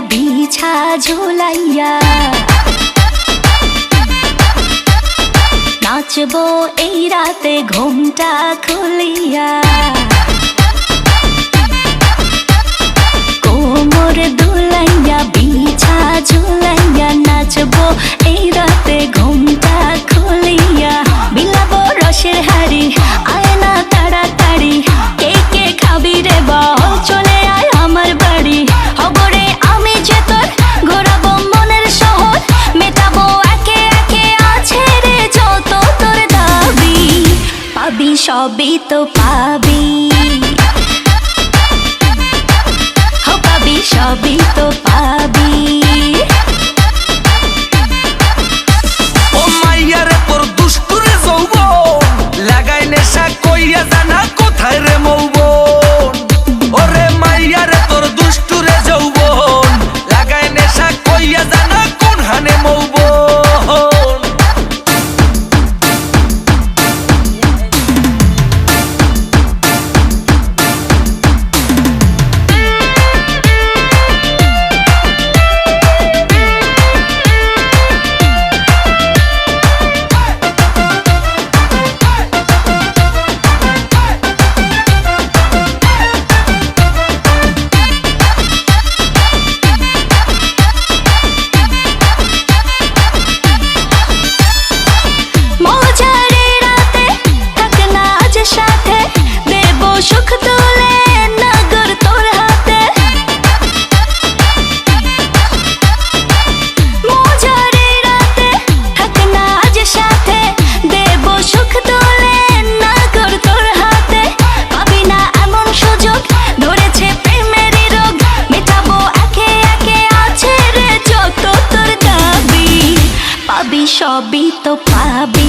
বিছা ঝুলাইয়া নাচবো এই রাতে ঘুমটা খুলিয়া কোমর দুলাইয়া বিছা ঝুলাইয়া নাচবো এই রাতে ঘুমটা খুলিয়া বিলাবো রসের হাড়ি আয় না তাড়াতাড়ি কে কে খাবি রে বল চলে আয় আমার বাড়ি হবরে আমি যে তোর ঘোরাবো মনের শহর মেটাবো একে একে আছে রে যত তোর দাবি পাবি সবই তো পাবি পাবি সবই তো পাবি ও মাইয়া রে তোর দুষ্টুরে যৌবন লাগাই নেশা কইয়া জানা কোথায় রে মৌবন ওরে মাইয়া রে তোর দুষ্টুরে যৌবন লাগাই নেশা কইয়া জানা কোন হানে মৌবন সুখ তুলে নগর তোর হাতে মজারে রাতে থাক না আজ সাথে দেব সুখ তুলে নগর তোর হাতে পাবি না এমন সুযোগ ধরেছে প্রেমেরই রোগ মেটাবো একে একে আছে রে যত তোর দাবি পাবি সবই তো পাবি